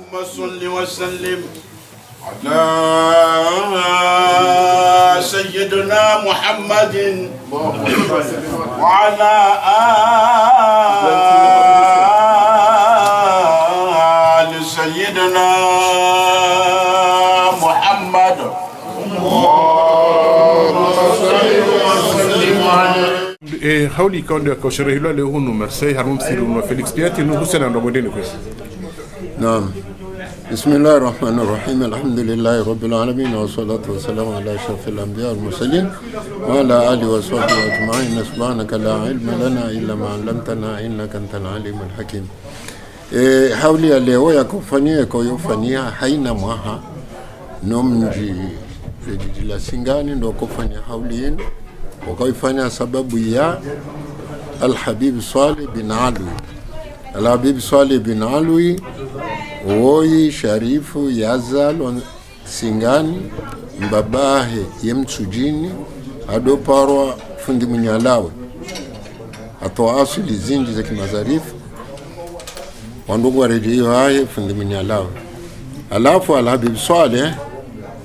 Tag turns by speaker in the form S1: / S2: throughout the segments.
S1: اللهم صل وسلم على سيدنا محمد وعلى آل سيدنا محمد.
S2: Hauli kaunde kwa sherehe ile leo hunu Marseille Harun Siru na Felix Piatti no Hussein ndo mwendeni kwa.
S3: Naam. Bismillahir Rahmanir Rahim. Alhamdulillahi Rabbil Alamin wa salatu wa salamu ala ashrafil anbiya wal mursalin wa ala alihi wa sahbihi ajma'in. Subhanaka la ilma lana illa ma 'allamtana innaka antal alimul hakim. Hauli ya leo ya kufanyia kwa yofanyia haina mwaha nomji la singani ndo kufanya hauli yenu wakaifanya sababu ya Al-Habib Saleh bin Alwi. Al-Habib Saleh bin Alwi woi sharifu yazal singani mbabahe yemtsujini adoparwa fundi munyalawe atoa asili zinji za kimazarifu wandugu wa rejeo haye fundi munyalawe. Alafu Al-Habib Saleh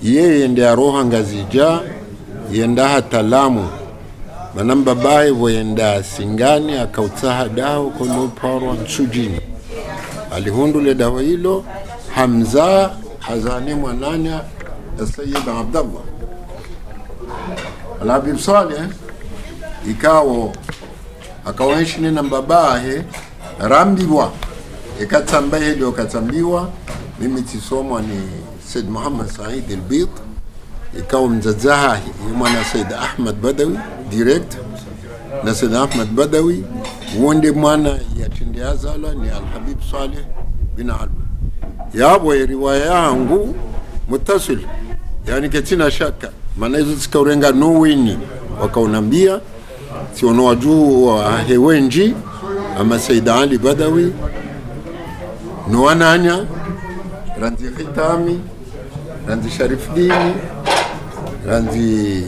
S3: yeye ndiye aroha ngazija yenda hatalamu manamba bae wenda singani akautaha dawa kono parwa nsujini alihundule dawa hilo Hamza Hazani mwananya Sayyid Abdallah. Al-Habib Saleh ikawo akawenshi na babahe rambiwa ikatambaye ndio katambiwa. Mimi tisomwa ni Said Muhammad Said al-Bid ikawa mzazaha mwana Said Ahmad Badawi direct na Said Ahmad Badawi wonde mwana ya tindiazala ni Al-Habib Saleh bin Alwi. Yabo riwaya yangu mutasil yani ketina shaka maana hizo zikaurenga nowini wakaunambia siono wajuu wa hewenji ama Said Ali Badawi no ananya ranzi khitami ranzi Sharif Dini ranzi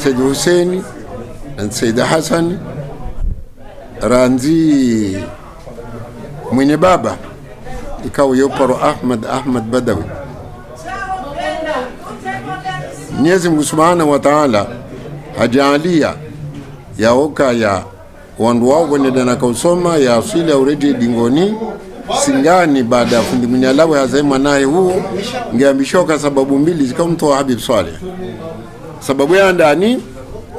S3: Said Hussein ranzi Said Hassan ranzi mwenye baba ikawa yoparo Ahmad Badawi. Mwenyezi Mungu Subhanahu wa Ta'ala hajalia yaoka ya wandu wao kwenye na kausoma ya asili ya ureje dingoni singani baada ya fundi mnyalawe hazema naye huo ngeambishoka sababu mbili zikamtoa Habib Saleh. Sababu ya ndani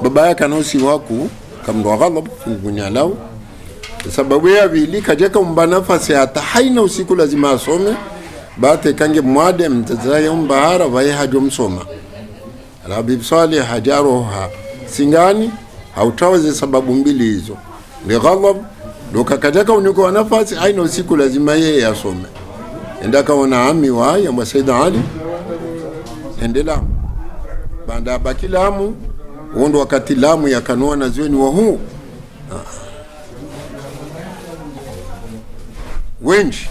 S3: baba yake anosi waku kamdo ghalab fundi mnyalawe. Sababu ya pili kajeka mba nafasi hata haina usiku lazima asome bate kange mwade mtazaya mbahara wae hajo msoma. Al-Habib Saleh hajaroha singani hautaweze sababu mbili hizo ni ghalab doka kajaka uniko nafasi haina usiku lazima yeye asome. Endaka wana ami wa ya Said Ali endela banda bakilamu wondo wakati lamu ya kanua na zioni wa huu wenji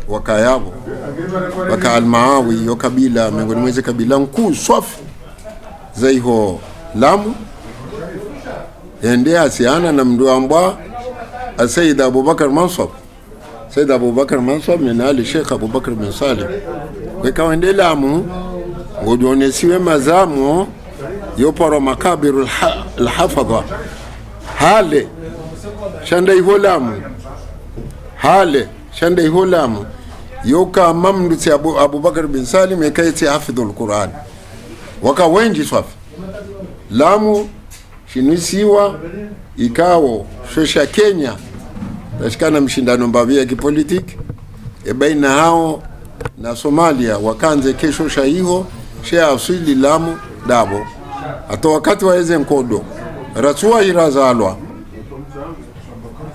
S3: wakayabo waka Almaawi yo kabila miongoni mweze kabila nkuu swafi zaiho Lamu ende asiana na mduambwa Sayyid Abubakar Mansab. Sayyid Abubakar Mansab ni ali Sheikh Abubakar bin Salim kwa ende Lamu ngodonesiwe mazamu yoparo makabiru al-hafadha hale shanda iho Lamu hale shanda iho Lamu yoka mamduti Abubakar bin Salim ekaiti hafidhul Quran waka wenji swafi Lamu shinisiwa ikawo shosha Kenya tashikana mshindano mbavi ya kipolitiki baina hao na Somalia wakanze kesho shaiho shea asili Lamu dabo ato wakati waeze nkodo ratua irazalwa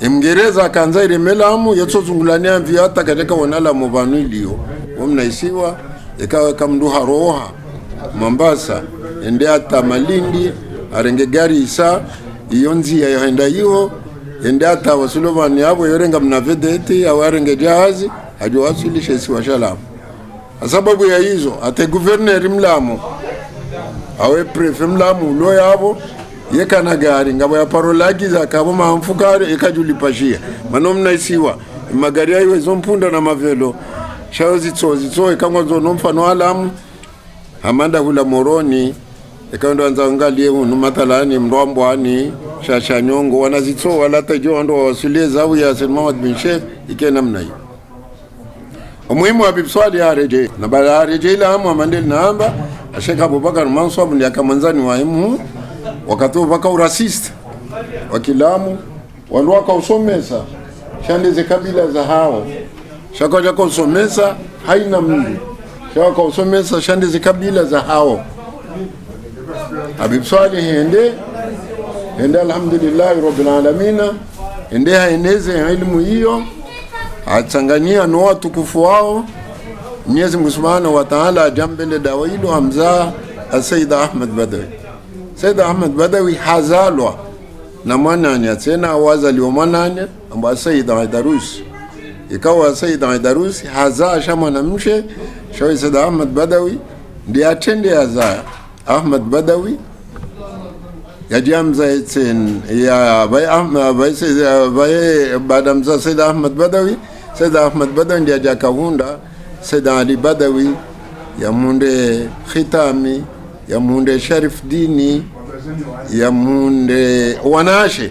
S3: Mngereza kanza iremelamu yatozungulania mviata katika wanala mubanu iliyo wamnaisiwa ikawa kamduha roha Mombasa ende ata Malindi arenge gari isa iyonzi ya yohenda hiyo ende ata Wasulovani yabo yorenga mnavedeti au arenge jahazi hajo wasilishe si washalamu. Sababu ya hizo ate governor Mlamu awe prefet Mlamu lo yabo yekana gari ngabo ya parolagi za kabo mamfukare ikajulipashia manomna isiwa magari ayo zompunda na mavelo shaozi tsozi kangozo no mfano alamu amanda hula moroni ikaenda anza angalie unu mathalani mrambwani shashanyongo wanazitso wala tajo ndo wasulie zawu ya Said Muhammad bin Sheikh ike namna hiyo. Umuhimu wa bibswali ya reje na baada ya reje ila hamu amandeli naamba Sheikh Abubakar Mansur ndi akamanzani wa imu wakati waka urasist wakilamu walwaka usomesa shandeze kabila za hao shaka jako usomesa haina mndu shaka usomesa shandeze kabila za hao abibswali hende alhamdulillah rabbil alamin hende haeneze ilmu hiyo atangania no watukufu wao Mwenyezi Mungu Subhanahu wa Ta'ala jambele dawa hilo hamza Said Ahmad Badawi. Said Ahmad Badawi hazalwa na mwananya tena wazaliwa mwananya amba Said Aidarus ikawa Said Aidarus hazaa shama na mshe shawi Said Ahmad Badawi ndiye atende hazaa Ahmad Badawi ya jamza etin ya bay Ahmad bay baada mza Said Ahmad Badawi Said Ahmad Badawi ndiye jakavunda Said Ali Badawi ya munde Khitami ya munde Sharif Dini ya munde wanashe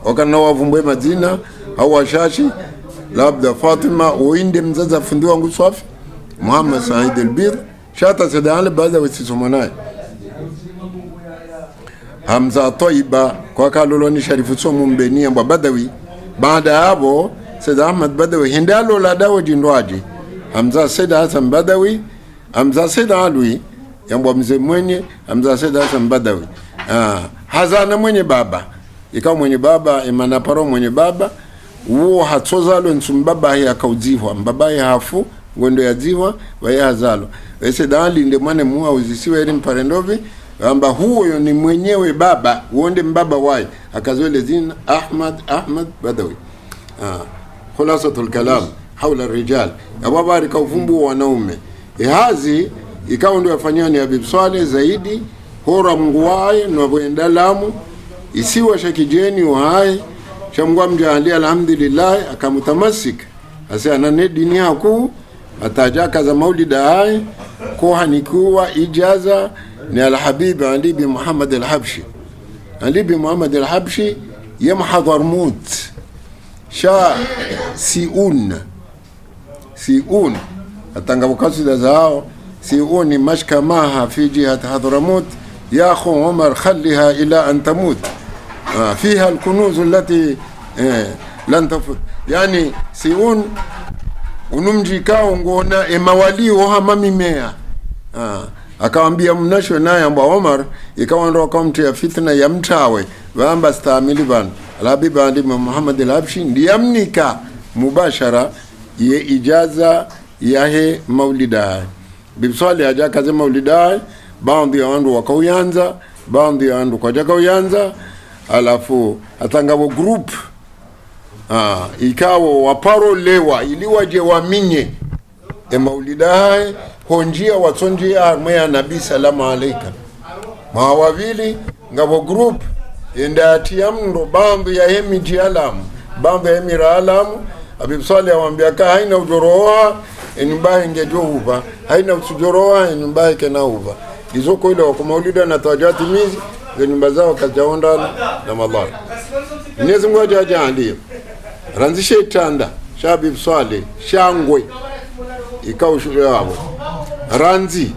S3: wakana wavumbwe Madina au washashi labda Fatima uinde mzaza fundi wangu Swafi Muhammad Said al-Bir shata Said Ali Badawi sisomanaye Hamza Toiba kwa kaloloni Sharifu Somu mbeni amba Badawi baada hapo Said Ahmad Badawi hindalo la dawo jindwaji Hamza Said Hassan Badawi Hamza Said Alwi yamba mzee mwenye Hamza Said Hassan Badawi hazana mwenye baba ikawa mwenye baba imana paro mwenye baba uo hatsozalo nsumbaba ya kauzihwa mbaba ya hafu ngondo ya ziwa waya hazalo Said Ali ndio mwane muwa uzisiwe eri mparendovi amba huyo ni mwenyewe baba uonde mbaba wae akazoele zina Ahmad Badawi khulasatul kalam haula rijal ya babari kaufumbu wanaume hazi ikawa ndio yafanyani ya bibswale zaidi hora Mungu wae na Lamu isiwa shakijeni wae shamgwa mjaali alhamdulillah akamutamasik asa anane dini yako atajaka za maulida hae kuhanikuwa ijaza ni al-Habib Ali bin Muhammad al-Habshi Ali bin Muhammad al-Habshi yamhadharmut sha siun atanga wakati zao siun mashkamaha fi jihat Hadramut ya akhu Umar khalliha ila an tamut fiha al-kunuz allati lan tafut yani siun unumji kao ngona emawalio hama mimea akawambia mnasho naye amba Omar ikawa ndo akamtia fitna ya mtawe wamba staamili ban al-Habib Ali Muhammad al-Habshi ndiyamnika mubashara ye ijaza yahe maulida bibswali aja kaze maulida baadhi ya wandu wakauyanza baadhi ya wandu kwa uyanza alafu atangabo group ikawa waparo lewa iliwaje waminye maulida honjia watonjia armea nabii salama alayka mawavili ngabo group enda tiamndo bambu ya hemi jialamu bambu ya hemi raalamu abibsali awambia ka haina ujoroa enyumbaye ngejohuva haina usujoroa enyumbaye kenauva izoko ile wako maulida na tawajati mizi za nyumba zao kajaonda na madhara Mwenyezi Mungu ajalie ranzishe itanda shabibsali shangwe ikao shule yao ranzi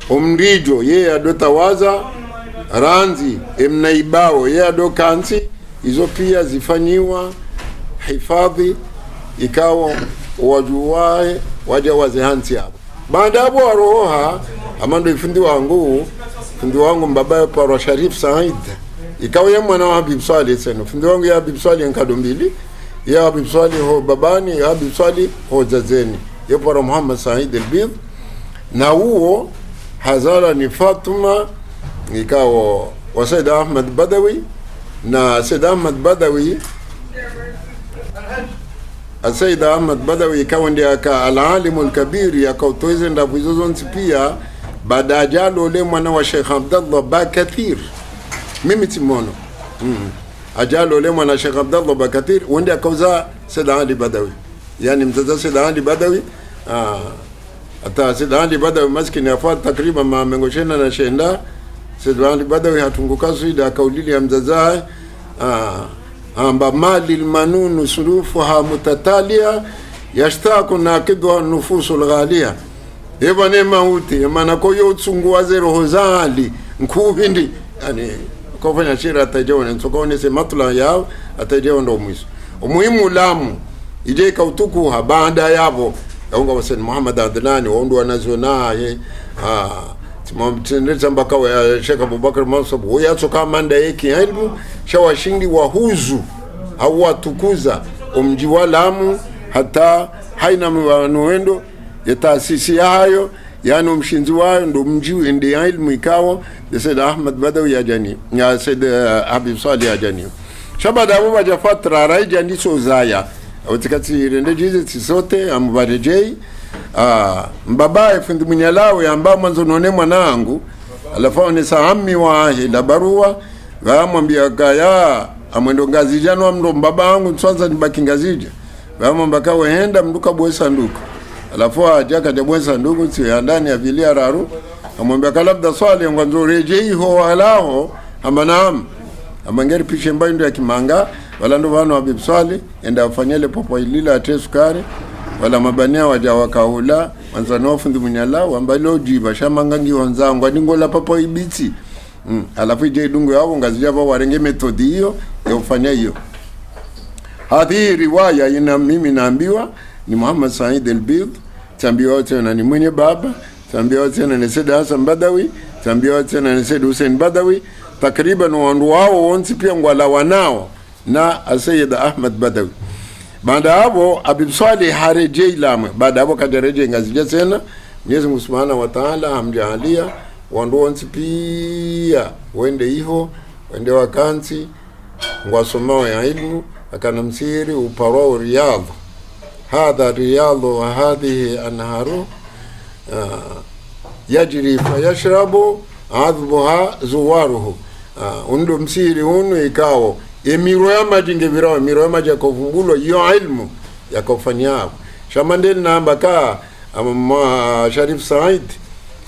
S3: umrijo ye adotawaza ranzi emnaibao ye adokansi hizo pia zifanyiwa hifadhi ikawa wajuwae waja wazihansi hapo baada hapo waroha amando ifundi wangu mbabaye para Sharif Said ikawa ya mwana wa Habib Swali seno fundi wangu ya Habib Swali nkado ya Habib Swali ho babani ya Habib Swali ho zazeni ya para Muhammad Said al-Bir na huo hazara ni Fatuma ikawa wa Said Ahmad Badawi na Said Ahmad Badawi Said Ahmad Badawi ikawa ndiye aka al-alim al-kabir yakautoeze ndavu hizo zonsi pia baada ajalo ule mwana wa Sheikh Abdallah Bakathir mimi timono ajalo ule mwana Sheikh Abdallah Bakathir wende akauza Said Ali Badawi yani mzaza Said Ali Badawi ata Said Ali Badawi maskini afa takriban ma mengoshena na shenda Said Ali Badawi hatunguka suida akaulili ya mzaza amba mali almanun surufuha mutatalia yashtaku nakidwa nufusul ghalia eba ne mauti maana koyo utsungu roho zali nkubindi yani kofanya shira atajona nsokone se matula yao atajona ndo mwiso umuhimu lamu ije kautuku habanda yabo yaunga wasen Muhammad Adnani wao ndo wanazonaye tumamtendeza mpaka wa Sheikh Abubakar Mansub huyo atoka manda yake ilmu shawashindi wahuzu au watukuza umji wa Lamu hata haina mwanuendo ya taasisi hayo yani mshinzi wao ndo mji ende ilmu ikawa Said Ahmad Badawi ya jani ya Said Habib Salih ya jani shabada Abu Bajafatra raija ndiso zaya watikati rende jizi sote ambarejei mbabaye fundi munyalao yamba mwanzo none mwanangu alafa ni saami wa hila barua gamwambia kaya amwendo ngazi jano mndo mbabangu tsanza nibaki ngazija gamwamba kawe henda mduka bwesa nduko alafu ajaka de bwesa nduko si ndani ya vilia raru amwambia kalabda swali ngwanzo rejei ho alaho amanam amangeri pishe mbayo ya kimanga wala ndo bano Habib Swali enda afanyele popo ilila atesukari wala mabania waja wakaula wanzano fundi munyala ambalo jiba shamangangi wanzangu adingola popo ibiti alafu je dungu yao ngazija ba warenge metodi hiyo ya ufanya hiyo hadi riwaya ina mimi naambiwa ni Muhammad Said al-Bid tambiwa tena ni mwenye baba tambiwa tena ni Said Hassan Badawi tambiwa tena ni Said Hussein Badawi takriban wandu wao wonsi pia ngwala wanao na Sayyid Ahmad Badawi baada hapo Habib Salih harejei Lamu baada hapo kajareje ngazija tena Mwenyezi Mungu Subhanahu wa Ta'ala hamjalia wandu wonsi pia wende hiyo wende wakansi ngwasomao ya ilmu akanamsiri uparo Riyadh hadha Riyadh wa hadhihi anharu yajri fayashrabu adhbuha zuwaruhu undo msiri unu ikao emiro ya majinge virao emiro ya maji yakofumbulo iyo ilmu yakofanyao shamandeli namba ka Sharif Said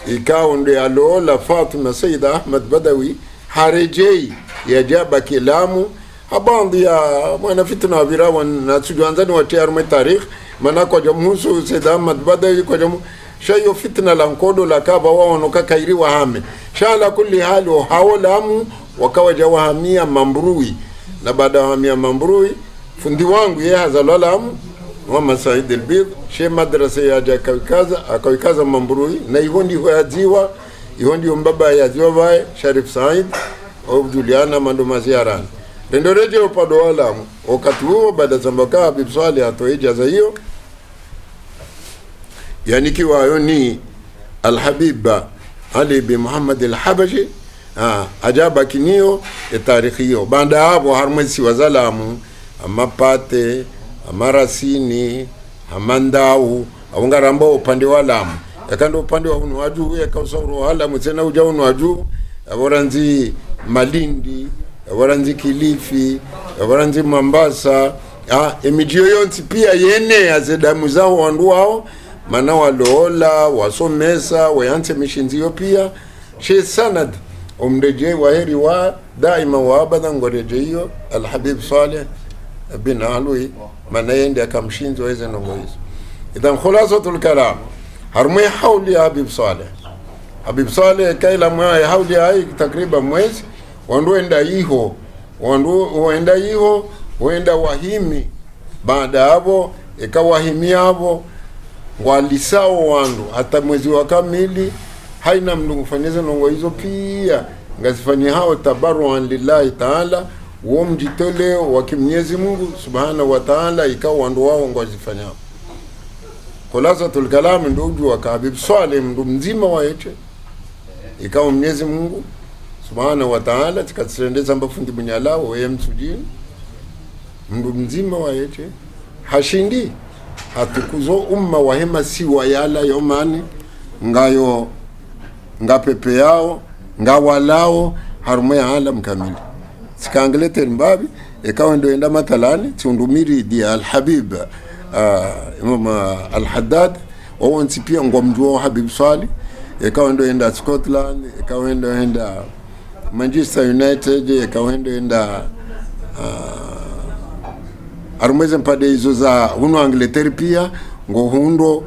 S3: ikao ndo alola Fatima Said Ahmad Badawi harejei ya jaba kilamu habandi ya mwana fitna virao na tujuanzani wa tiarume tarikh mana kwa jamuhusu Said Ahmad Badawi kwa jamu shayo fitna la nkodo la kaba wao noka kairi wahame shala kulli hali hawalamu wakawa jawahamia Mambrui na baada ya hamia Mambrui fundi wangu yeye hazalalamu Muhammad Said al-Bid she madrasa ya akawikaza Mambrui na hivyo ndio yaziwa hivyo ndio mbaba yaziwa bae Sharif Said au Juliana mando maziarani ndio reje upado walamu wakati huo baada zambaka Habib Salih atoe ijaza hiyo yani kiwa ni al-Habib Ali bin Muhammad al-Habashi ajaba kinio tarikhiyo baada hapo harmasi wazalamu amapate amarasini amandau aungaramba upande wa Lamu yakando upande wa unwaju yakausoro wala mtena uja unwaju aboranzi Malindi aboranzi Kilifi aboranzi Mombasa emijio yonsi pia yene azedamu zao wandu wao mana walola wasomesa wayanse mishinzio pia she sanad umreje waheri wa daima wa abadan ngoreje hiyo al-Habib Salih bin Alwi mana yende akamshinzo hizo nongoizo idan khulasatul kalam harmui hawli Habib Salih kaila mwa hawli ai takriban mwezi wandu enda hiyo wenda wahimi baada hapo ikawahimia hapo walisao wandu hata mwezi wa kamili haina mndu kufanyeza nongo hizo pia ngazifanya hao tabarruan lillahi ta'ala wa mjitole wa Mwenyezi Mungu Subhanahu wa Ta'ala ikawa wandu wao ngazifanya khulasatul kalam ndio ujua Habib Salih mndu mzima wa yeche ikawa Mwenyezi Mungu Subhanahu wa Ta'ala tikatsendeza mbafundi bunyalao wa msujini mndu mzima wa yeche hashindi hatukuzo umma wahema si wayala yomani ngayo ngapepe yao ngawalao harumo ya alam kamili sikangelete mbabi ikawa ndio enda matalani tundumiri dia al-Habib Imam Al-Haddad wawansi pia ngomjuo Habib Swaleh ikawa enda Scotland, ikawa enda Manchester United, ikawa enda arumeze mpade hizo za huno Angleterre pia ngohundo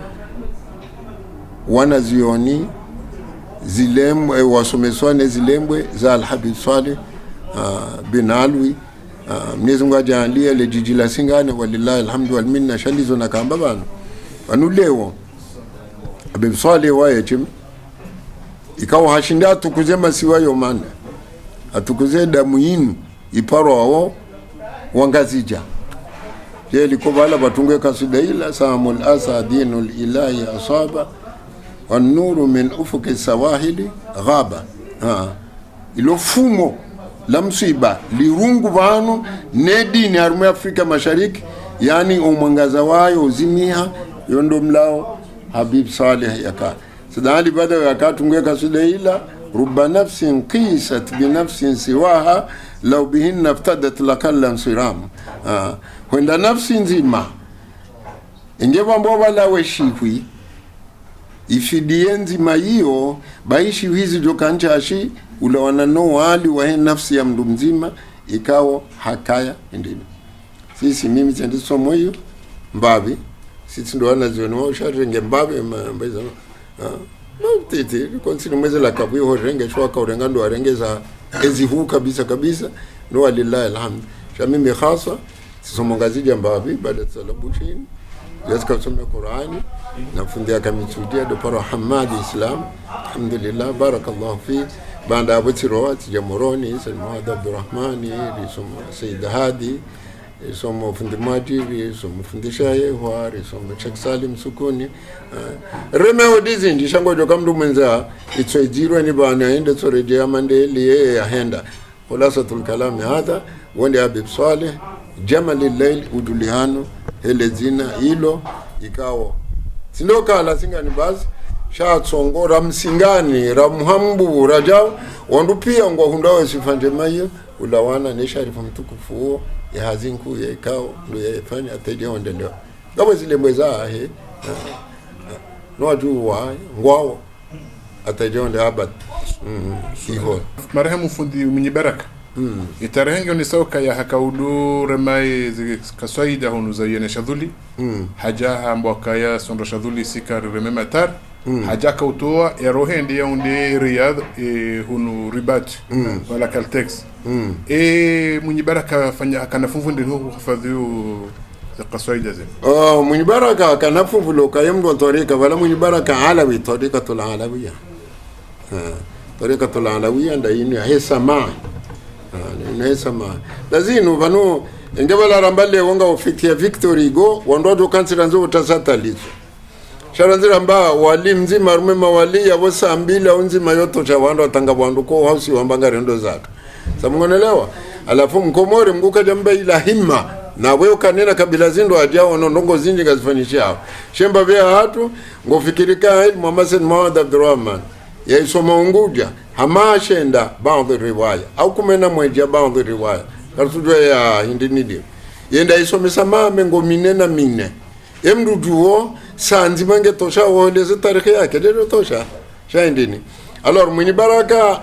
S3: wanazioni zilembwe wasomeswane zilembwe za Al-Habib Swaleh bin Alwi. Mwenyezi Mungu ajalie le jiji la Singane walillahi alhamdu wal minna shalizo na kamba banu leo Habib Swaleh waye chim ikawa hashinda atukuze masiwa yomana atukuze damu yinu iparo wao wangazija yeli kubala batunge kasudaila samul asadinul ilahi asaba wan nuru min ufuki sawahili ghaba. Ilo fumo la msiba lirungu banu nedini arume Afrika Mashariki, yani umwangaza wayo uzimia yondo mlao Habib Swaleh yaka sadali bada yakatunge kasudaila rubba nafsin qisat bi nafsin siwaha law bihinna iftadat lakallan siram. Wenda nafsi nzima ingeba mboba lawe shikwi ifidie nzima hiyo baishi hizi jokanchashi ulawana no wali wa nafsi ya mdu mzima ikao hakaya ndini sisi mimi tende somo hiyo mbabi sisi ndo wanaziona wao sharenge mbabi mbaza tete konsini mweze la kabu ho renge shwa ka urenga ndo arengeza ezi huu kabisa no walillahi alhamd. Mimi khasa somo ngazija mbabi baada ya salabushini Yaska kusoma Qur'ani na fundia kamisudia do para Hamad Islam. Alhamdulillah barakallahu fi banda abutiro jamoroni Sayyid Abdurrahmani risomo Sayyid Hadi risomo fundimaji risomo fundisha yewa risomo Sheikh Salim Sukuni remeo dizi ndishango joka mdu mwenza itsojirwe ni bana ende sorejea mande liye ahenda khulasatul kalam hada wande Habib Swaleh Jamalil Layl udulihano hele zina hilo ikao sindoka la Singani basi sha tsongora msingani ramhambu rajao wandu pia ngo hundawe sifanje mayo ulawana ne sharifu mtukufu ya hazinku ya ikao ndo yafanya ateje ondendo ngabo zile mweza no ajuwa ngwao ateje onde abad hiho
S2: marhamu fundi mwenye baraka itarenga ni soka ya hakaudu remai kaswaida hunu zayene shadhuli haja mbwaka ya sondra shadhuli sikar remema tar haja kautoa ya rohendi ya unde Riyadh hunu ribat wala kaltex mwenye baraka fanya kanafunfundi huku kufadhiu kaswaida zin
S3: mwenye baraka kanafunfulo kayemdo torika wala mwenye baraka alawi torikatul alawiyya torikatul alawiyya nda yinu ya hesama nesama lazino vano ingebala rambale wonga ofikia Victory go wandodo kansira nzo utasatalizo sharanzira mba wali mzima rumema wali ya bosa mbili au nzima yoto cha wando tanga bwandu ko hausi wambanga rendo zaka samungonelewa alafu mkomore mguka jamba ila himma na wewe kanena kabila zindo ajao ndongo zinji gazifanyishao shemba vya hatu ngofikirika Muhammad Muhammad Abdurrahman ya isoma Unguja hamashenda baadhi riwaya au kumena mweja baadhi riwaya kartujwa ya hindinidi yenda isomesa mame ngo minena mine emruduo sanzi mange tosha wondeze tarikhi yake ndio tosha shaindini alors mwenye baraka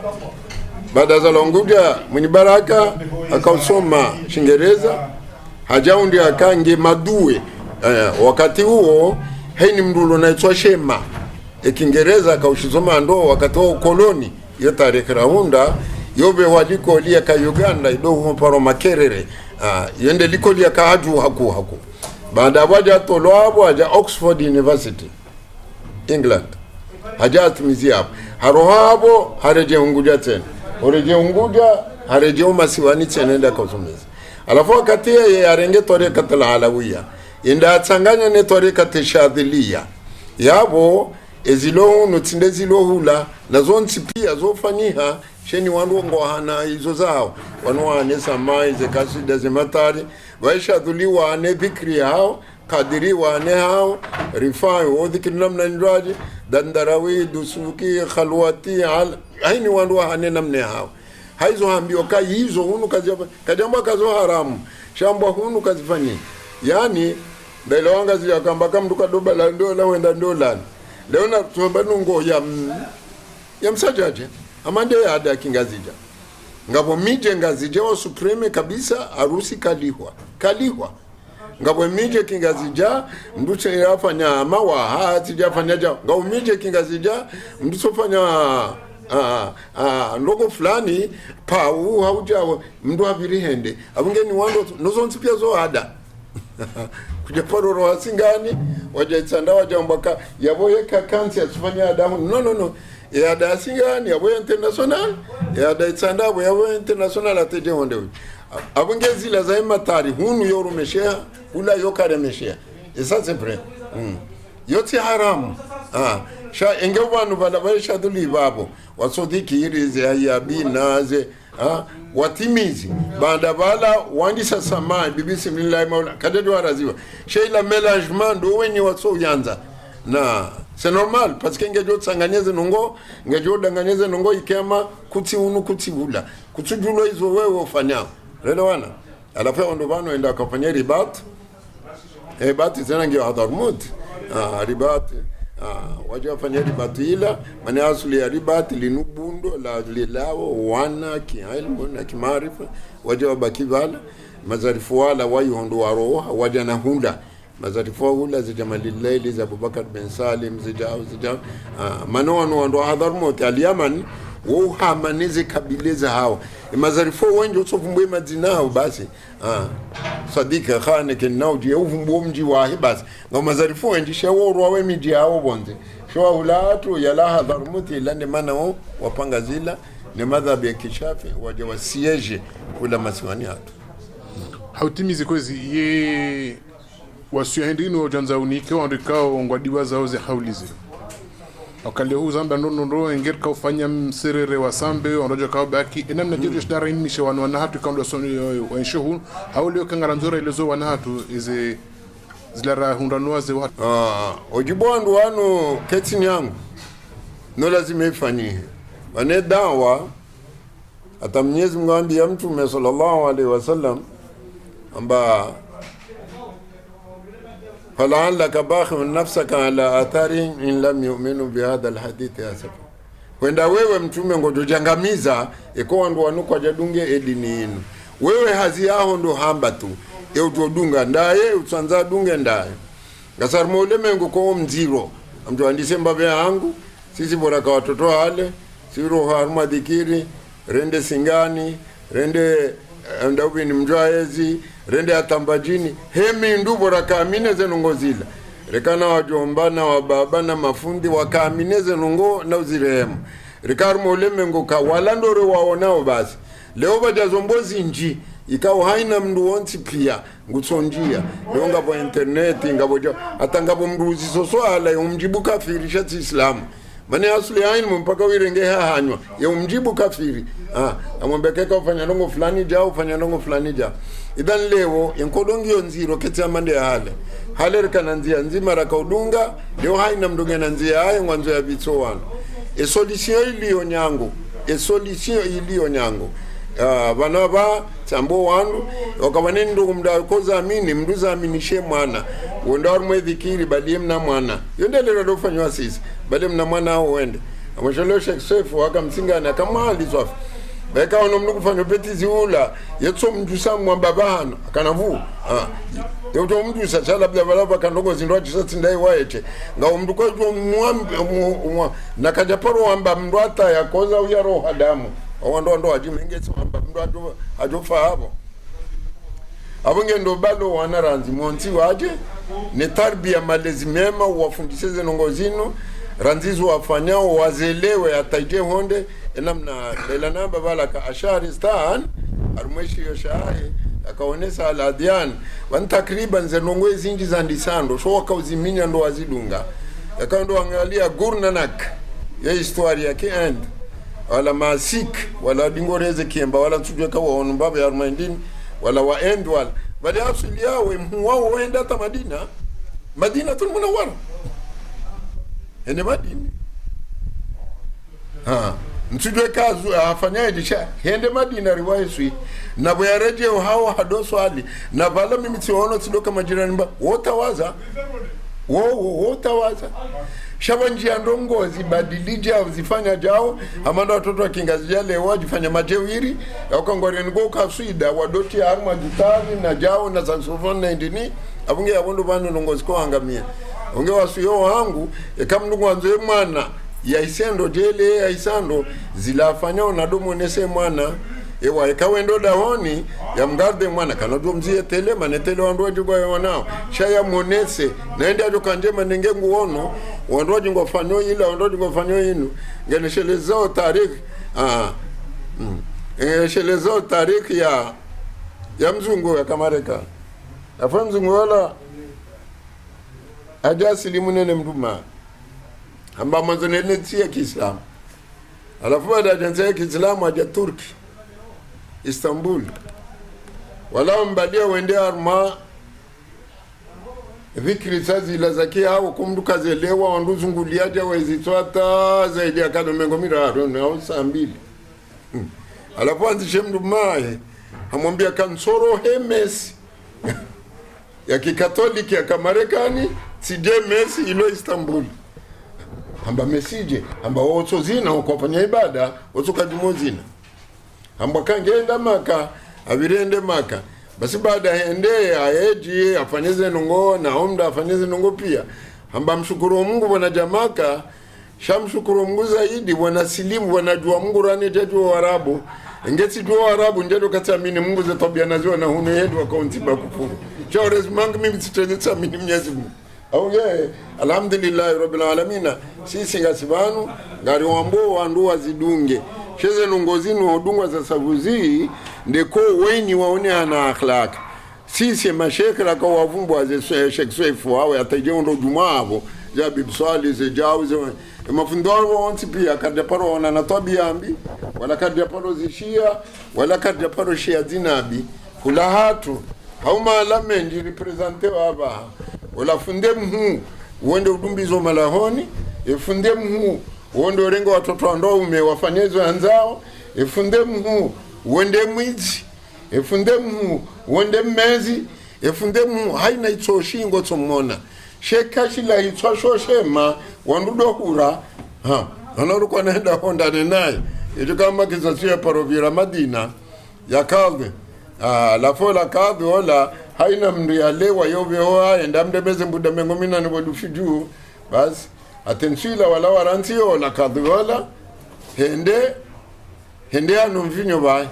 S3: baada za Unguja mwenye baraka akausoma Kiingereza hajaundi akange madue wakati huo haini mdulo naitwa Shema Kiingereza kaushizoma ndo wakati wa koloni yo tarehe raunda yobe waliko lia ka Uganda ido paro makerere yende liko lia ka haku baada waja tolo hapo haja Oxford University England haja atumizi hapo harohabo hareje Unguja tena oreje Unguja hareje umasiwani tena nenda kusomeza alafu wakati yeye arenge toreka alawiyya inda atanganya ne toreka teshadhilia yabo ezilo nutinde zilo hula na zonsi pia zofaniha sheni wandu ngo hana hizo zao wanwane samai ze kasida ze matari waisha dhuliwa ne dhikri hao kadiri wane hao rifai o dhikri namna ndraji dandarawi dusuki khalwati al haini wandu hane namne hao haizo hambio kai hizo hunu kajamba kazo haramu shamba hunu kazifani yani ndelo wanga zia kamba kamduka doba la ndola wenda ndola leo na tuomba nungo ya msajaje amande ya ada kingazija ngabo mije ngazija wa supreme kabisa harusi kalihwa ngabo mije kingazija mduche yafanya mawa hati jafanya ja ngabo mije kingazija mdusofanya ndogo fulani pau haujawo mndu abiri hende abungeni wando nozonsi pia zo ada kuja paroro wasingani wajaitsanda wajambaka yaboyeka kansi asifanya ada no ya da singani yaboye international ya da itsanda yaboye international ateje honde abungezi la zaima tari hunu yorumeshea ula yokaremeshea esa sempre yoti haramu sha engewanu balabaisha duli babo wasodiki irize ayabinaze watimizi banda bala wandisa sama bibisi millahi maula kadado araziwa sheila melagement do wenye waso yanza na c'est normal parce que ngejo tsanganyeze nongo ngejo danganyeze nongo ikema kuti unu kuti bula kutujulo hizo wewe ufanya relo wana alafu ndo bano enda kufanya ribat tena ngeo hadarmut ribat waja fanya ribati ila maana asili ya ribati linubundo la lilao wana kiilmu na kimaarifa waja wabaki vala mazarifu wala wayondo waroha waja na hunda mazarifu hula za Jamalillaili za Abubakar bin Salim zijao manono ndo hadarmut al-Yaman wo hamanize kabileza hawa mazarifu wengi usofumbwe madinao basi sadika khane kenauji uvumbu mji wahi basi ngo mazarifu wengi shaworwa we miji hao bonze shwa ulatu yala hadarmuti lande manao wapanga zila ni madhabi ya kishafi waje wasieje kula masiwani hatu
S2: hautimizi kwezi ye wasuhendino janza unike wandikao ngwadiwa zao ze haulize wakale huu zamba nono engerka ufanya mserere wa sambe ondoja kao baki enamna jiru shdara inishe wana hatu kaundo soni wanshuhu haulio kangaranzora ilezo wana hatu ize zilara hundanua ze watu
S3: ojiboandu wano ketini yangu no lazima ifanyie wane dawa hata Mwenyezi Mungu ambia Mtume sallallahu alaihi wasallam amba فلعلك باخع نفسك على آثارهم إن لم يؤمنوا بهذا الحديث أسفا kwenda wewe mtume ngojojangamiza eko ndo wanuko jadunge edini inu wewe hazi yao ndo hamba tu eutodunga ndaye utsanza dunge ndaye ngasar moleme ngoko mziro mtu andise mbabe yangu sisi bora kwa watoto wale siro haruma dikiri rende singani rende ndawi ni mjwaezi rende atambajini hemi ndubo rakamineze nongozila rekana wajombana wababana mafundi wakamineze nongo na uzirehemu rekarumo ulemengo ka walandore waonao basi leo bajazombozi nji ikawa haina mndu wonsi pia ngutsonjia leo ngabo internet ngabo hata ngabo mruzi soswala umjibu kafiri shati islamu mane asuli hainu mpaka wirenge hanywa ya umjibu kafiri amwambekeka ufanya ndongo fulani jao ufanya ndongo fulani jao idhan leo yankodongi nziro keti amande hale rikana nzima rakaudunga leo haina mdunga na nzia haya ngwanzo ya vitso wano solution iliyo nyango banaba tambo wanu wakabaneni ndugu mdakoza amini mduza aminishe mwana wonda mwe dhikiri bali mna mwana yondelera dofanywa sisi bali mna mwana hao wende amashalo Sheikh Sefu waka msingana kama alizwafu beka ono mnu kufanya beti ziula yetso mjusa mwambabahano akanavu yoto mjusa chala bla kandogo zindwaji sasa ndai waete ngao mndu kwa mwa nakajaparo wamba mndwata yakoza uyaro hadamu ndo ajimengetse wamba mndu ajofa hapo abunge ndo balo wanaranzi monti waje ne tarbia malezi mema wafundisheze nongozino ranzizo wafanyao wazelewe ataije honde enamna lela namba balaka ashari stan armweshi yoshari akaonesa aladian wan takriban zenongwe zinji za ndisando so wakauziminya ndo wazidunga akando angalia gurnanak ya historia yake end wala masik wala dingoreze kiemba wala tujwe ka waonu baba ya armandini wala wa end wala bali asili yao wao wenda hata Madina tulmunawwara ene Madina ntujwe kazu afanyaye disha hende Madina riwaye sui na boyareje hao hado swali na bala mimi tiono tidoka majirani mba wotawaza wotawaza shabanjia ndongozi badilija zifanya jao amanda watoto wakingazi leo wajifanya majewiri yakongore ngo kaswida wadoti arma gitari na jao na saxophone na ndini abunge yabondo bano ndongozi ko hangamia unge wasuyo wangu kamnungu wanze mwana ya isendo jele ya isando zilafanya unadumu nese mwana ewa ikawendo dahoni ya mgarde mwana kanojo mzie tele manetele wandoji kwa wanao shaya monese naende ajo kanjema nenge nguono wandoji ngofanyo ila wandoji ngofanyo inu ngeneshelezao tarikh ngeneshelezao tarikh ya mzungu ya kamareka afa mzungu wala ajasilimu nene mduma amba mwanzo nene tia Kiislamu alafu baada ya Kiislamu aja Turki Istanbul wala mbalia wende arma vikri sazi la zakia au kumduka zelewa wanduzunguliaja wezitwata zaidi akado mengo miraro na saa 2 alafu anzishe mdumae amwambia kansoro Messi ya kikatoliki ya Kamarekani sije Messi ilo Istanbul amba mesije amba woso zina ukofanya ibada woso kajumo zina amba kangenda maka abirende maka basi baada hende aeji afanyeze nungo na omda afanyeze nungo pia amba mshukuru Mungu bwana jamaka shamshukuru Mungu zaidi bwana silimu bwana jua Mungu rani tetu wa Arabu ngeti jua Arabu njedo katamini Mungu za tabia nazo na huno yedu akaunti bakufuru chores mangu mimi titendetsa mini Mwenyezi Mungu au alhamdulillah rabbil alamin sisi ngasibanu ngari wambo wandu wazidunge sheze nongozini odungwa za savuzi ndeko weni waone ana akhlaq sisi mashekhe la kwa wavumbwa za Sheikh Swefu hao atajeondo jumavo ja bibswali ze jauze mafundoro wonti pia kadya paro wana na tabiambi wala kadya paro zishia wala kadya paro shia dinabi kula hatu hauma alamendi represente waba wala funde mhu uende udumbizo malahoni ifunde mhu uende rengo watoto andao umewafanyezwa anzao ifunde mhu uende mwizi ifunde mhu uende mmezi ifunde mhu haina itoshingo tsomona shekashila itswashoshema wandudo hura anaruko naenda honda naye ito kama kizasia parovira Madina ya kadhi la fola kadhi wala haina mndu ya lewa yobe hoa enda mdebeze mbuda mengomina ni wadufiju basi atensila wala waranti wala kadhi wala hende anu mvinyo bai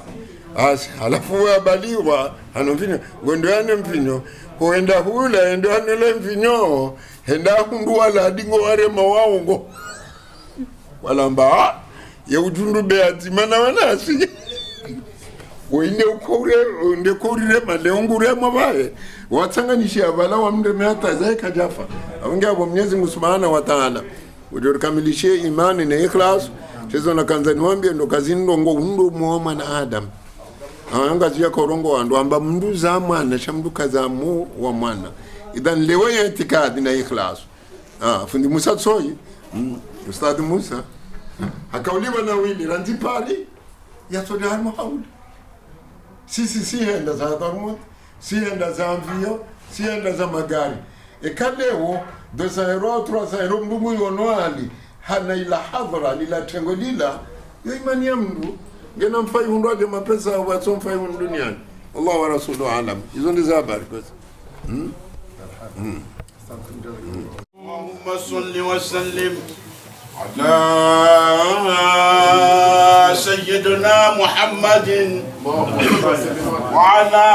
S3: alafu wabaliwa anu mvinyo gondo ane mvinyo huenda hula endo anele mvinyo henda hundu wala adingo ware mawaongo wala mba ya ujundu beati mana wanasi wende ukore nde korire male ongure mabaye watanganishi abala wa mndeme hata zai kajafa aongea kwa Mwenyezi Mungu Subhanahu wa Ta'ala ujokamilishie imani na ikhlas chezo na kanzani wambia ndo kazini ndo ndo muoma na Adam anga zia korongo wandu amba mndu za mwana shamdu kazamu wa mwana idhan lewe ya itikadi na ikhlas fundi Musa Tsoi Ustadh Musa akauliwa na wili rantipari ya soda al-Muhawli sisi si henda za Darmut, si henda za Mvio, si henda za magari. Ekalewo dosa hero trosa hero mbumu yonoali hana ila hadhara lila tengo lila yo imani ya mndu ngena mfai hundu aje mapesa wa so mfai hundu duniani. Allah wa rasuluhu alam. Hizo ndizo habari kwa
S1: Allahumma salli wa sallim على سيدنا محمد وعلى